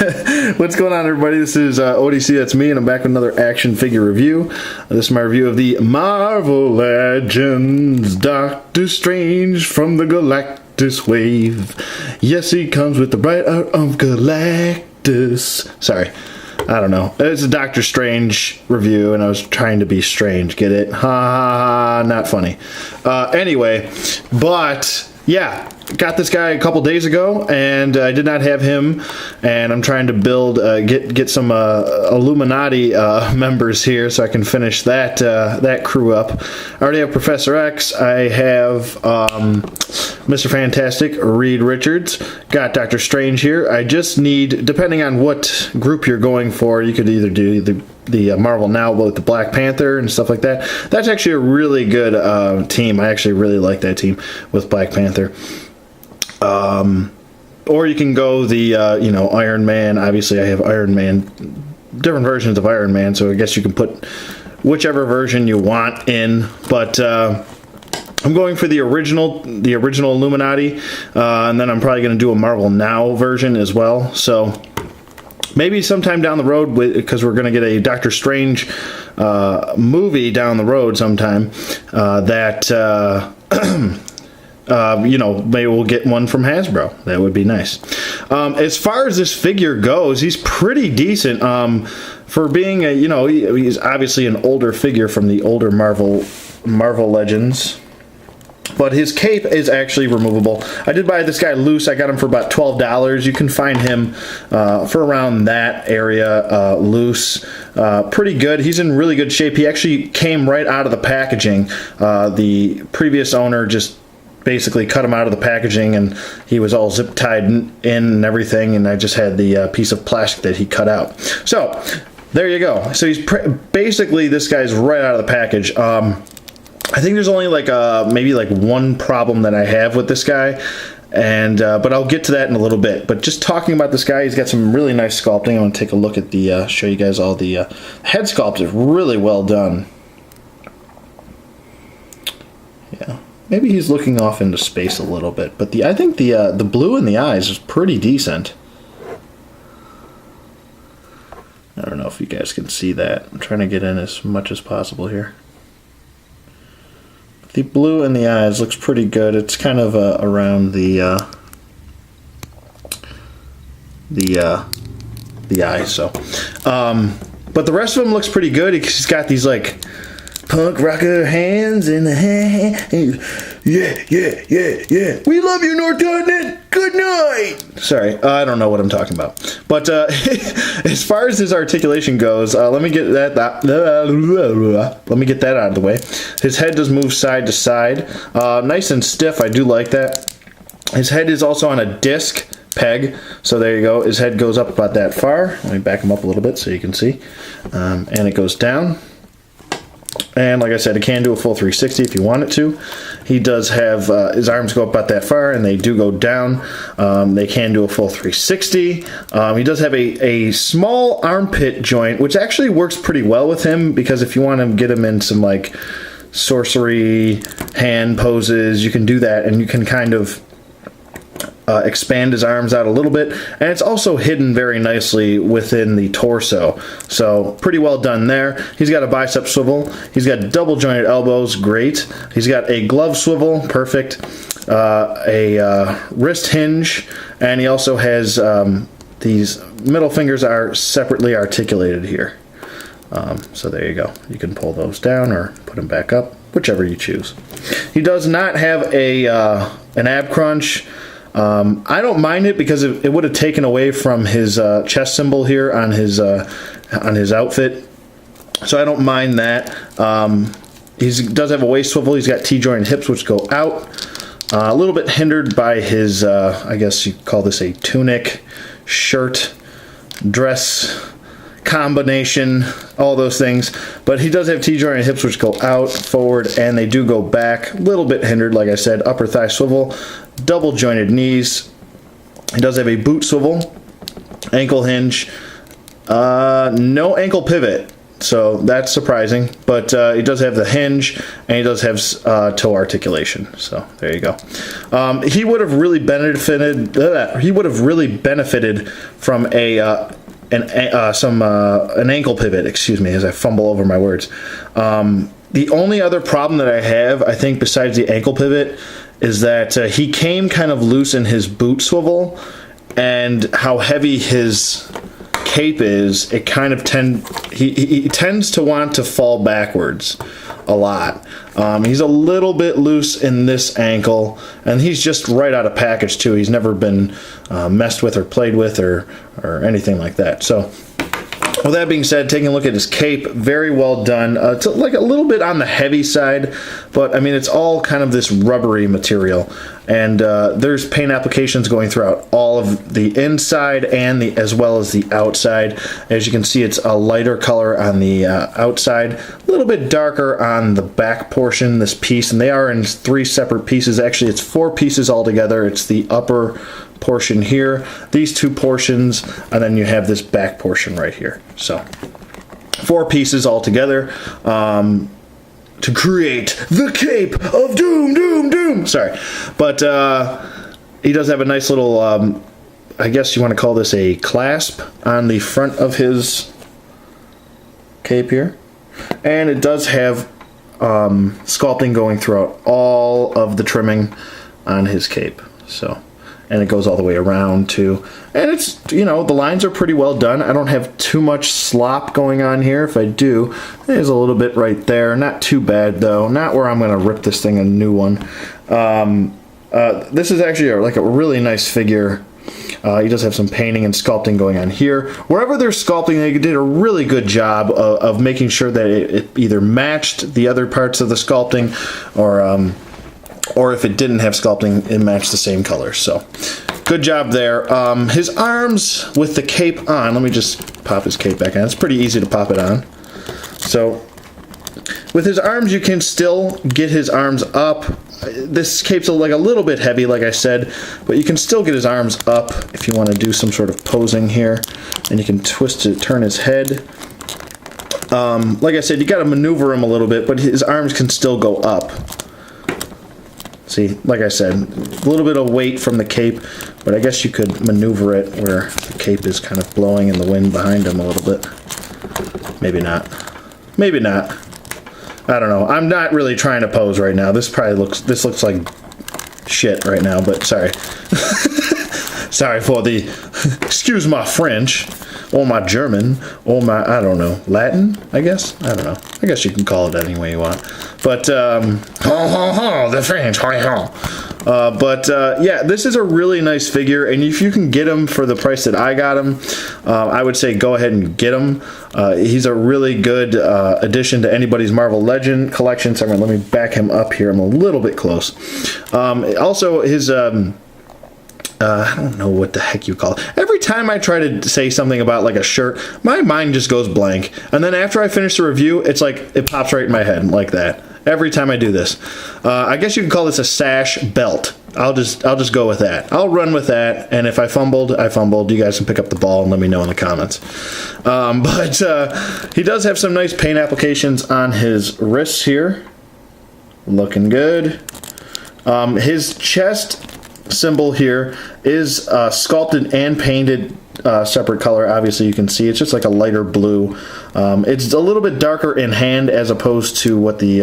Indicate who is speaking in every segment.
Speaker 1: What's going on, everybody? This is ODC, that's me, and I'm back with another action figure review. This is my review of the Marvel Legends Doctor Strange from the Galactus wave. Yes, he comes with the bright art of Galactus. Sorry, I don't know. It's a Doctor Strange review, and I was trying to be strange. Get it? Ha ha ha, not funny. Anyway, but yeah, got this guy a couple days ago, and I did not have him, and I'm trying to build, get some Illuminati members here so I can finish that crew up. I already have Professor X. I have Mr. Fantastic, Reed Richards. Got Doctor Strange here. I just need, depending on what group you're going for, you could either do the Marvel Now with the Black Panther and stuff like that. That's actually a really good team. I actually really like that team with Black Panther. Or you can go the Iron Man. Obviously, I have Iron Man, different versions of Iron Man, so I guess you can put whichever version you want in. But I'm going for the original Illuminati, and then I'm probably going to do a Marvel Now version as well. So maybe sometime down the road, because we're going to get a Doctor Strange movie down the road sometime, maybe we'll get one from Hasbro. That would be nice. As far as this figure goes, he's pretty decent. For being he's obviously an older figure from the older Marvel Legends. But his cape is actually removable. I did buy this guy loose. I got him for about $12. You can find him for around that area loose. Pretty good. He's in really good shape. He actually came right out of the packaging. The previous owner just basically cut him out of the packaging, and he was all zip tied in and everything, and I just had the piece of plastic that he cut out. So there you go. So he's basically, this guy's right out of the package. I think there's only maybe one problem that I have with this guy, and but I'll get to that in a little bit. But just talking about this guy, he's got some really nice sculpting. I want to take a look at the show you guys all the head sculpt is really well done. Yeah. Maybe he's looking off into space a little bit, but I think the blue in the eyes is pretty decent. I don't know if you guys can see that. I'm trying to get in as much as possible here. The blue in the eyes looks pretty good. It's kind of around the eye. So, but the rest of him looks pretty good. He's got these punk rocker hands in the hand. Yeah. We love you, North Continent. Good night. Sorry, I don't know what I'm talking about. But as far as his articulation goes, let me get that out of the way. His head does move side to side, nice and stiff. I do like that. His head is also on a disc peg, so there you go. His head goes up about that far. Let me back him up a little bit so you can see, and it goes down. And like I said, it can do a full 360 if you want it to. He does have, his arms go up about that far, and they do go down. They can do a full 360. He does have a small armpit joint, which actually works pretty well with him, because if you want to get him in some sorcery hand poses, you can do that, and you can kind of expand his arms out a little bit, and it's also hidden very nicely within the torso, so pretty well done there. He's got a bicep swivel, he's got double jointed elbows, great. He's got a glove swivel, perfect, a wrist hinge, and he also has these middle fingers are separately articulated here. So there you go. You can pull those down or put them back up, whichever you choose. He does not have an ab crunch. I don't mind it because it would have taken away from his chest symbol here on his outfit, so I don't mind that. He does have a waist swivel. He's got T-jointed hips which go out. A little bit hindered by his, I guess you call this a tunic, shirt, dress combination, all those things. But he does have T-jointed hips which go out, forward, and they do go back. A little bit hindered, like I said. Upper thigh swivel, double jointed knees. He does have a boot swivel, ankle hinge, no ankle pivot. So that's surprising, but he does have the hinge, and he does have toe articulation. So there you go. He would have really benefited. He would have really benefited from an ankle pivot. Excuse me, as I fumble over my words. The only other problem that I have, I think, besides the ankle pivot, is that he came kind of loose in his boot swivel, and how heavy his cape is, it kind of he tends to want to fall backwards a lot. He's a little bit loose in this ankle, and he's just right out of package too. He's never been messed with or played with or anything like that. So with that being said, taking a look at his cape, very well done. It's like a little bit on the heavy side, but I mean, it's all kind of this rubbery material. And there's paint applications going throughout all of the inside and as well as the outside. As you can see, it's a lighter color on the outside, a little bit darker on the back portion, this piece, and they are in 3 separate pieces. Actually, it's 4 pieces altogether. It's the upper portion here, these 2 portions, and then you have this back portion right here. So 4 pieces altogether to create the cape of doom, doom, doom. Sorry, but he does have a nice little, I guess you want to call this a clasp on the front of his cape here, and it does have sculpting going throughout all of the trimming on his cape. So. And it goes all the way around too. And it's, you know, the lines are pretty well done. I don't have too much slop going on here. If I do, there's a little bit right there. Not too bad though. Not where I'm going to rip this thing a new one. This is actually like a really nice figure. He does have some painting and sculpting going on here. Wherever they're sculpting, they did a really good job of making sure that it either matched the other parts of the sculpting, or if it didn't have sculpting, it matched the same color. So good job there. His arms with the cape on, let me just pop his cape back on. It's pretty easy to pop it on. So with his arms, you can still get his arms up. This cape's like a little bit heavy, like I said, but you can still get his arms up if you want to do some sort of posing here. And you can twist it, turn his head. Like I said, you got to maneuver him a little bit, but his arms can still go up. See, like I said, a little bit of weight from the cape, but I guess you could maneuver it where the cape is kind of blowing in the wind behind him a little bit. Maybe not. Maybe not. I don't know. I'm not really trying to pose right now. This looks like shit right now, but sorry. Sorry for the, excuse my French, or my German, or my, I don't know, Latin, I guess? I don't know. I guess you can call it any way you want. But, the French, yeah, this is a really nice figure, and if you can get him for the price that I got him, I would say go ahead and get him. He's a really good addition to anybody's Marvel Legend collection. So let me back him up here. I'm a little bit close. Also, his... I don't know what the heck you call it. Every time I try to say something about like a shirt, my mind just goes blank. And then after I finish the review, it's like it pops right in my head like that. Every time I do this. I guess you can call this a sash belt. I'll just go with that. I'll run with that. And if I fumbled, I fumbled. You guys can pick up the ball and let me know in the comments. But he does have some nice paint applications on his wrists here. Looking good. His chest symbol here is sculpted and painted separate color. Obviously you can see it's just like a lighter blue. It's a little bit darker in hand as opposed to what the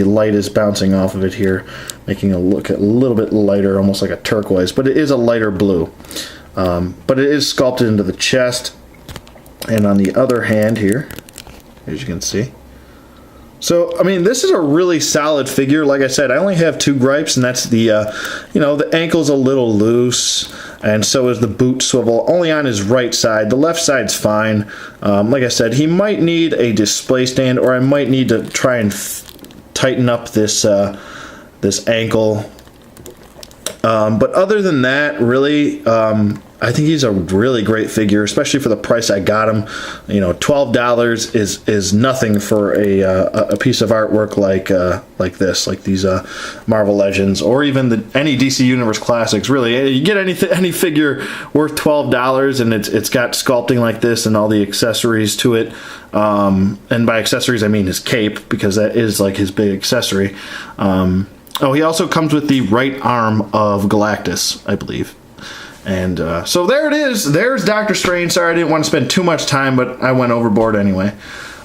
Speaker 1: light is bouncing off of it here, making it look a little bit lighter, almost like a turquoise, but it is a lighter blue. But it is sculpted into the chest, and on the other hand here, as you can see. So, I mean, this is a really solid figure. Like I said, I only have 2 gripes, and that's the, the ankle's a little loose, and so is the boot swivel, only on his right side. The left side's fine. Like I said, he might need a display stand, or I might need to try and tighten up this, this ankle But other than that, really, I think he's a really great figure, especially for the price I got him. You know, $12 is nothing for a piece of artwork like this, like these Marvel Legends, or even any DC Universe Classics. Really, you get any figure worth $12, and it's got sculpting like this and all the accessories to it. And by accessories, I mean his cape, because that is like his big accessory. Oh, he also comes with the right arm of Galactus, I believe. And so there it is. There's Doctor Strange. Sorry, I didn't want to spend too much time, but I went overboard anyway.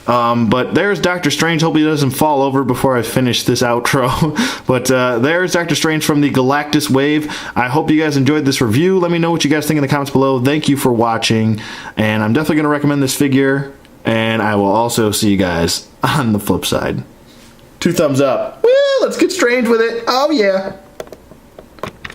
Speaker 1: But there's Doctor Strange. Hope he doesn't fall over before I finish this outro. But there's Doctor Strange from the Galactus wave. I hope you guys enjoyed this review. Let me know what you guys think in the comments below. Thank you for watching. And I'm definitely going to recommend this figure. And I will also see you guys on the flip side. 2 thumbs up. Woo, let's get strange with it. Oh, yeah.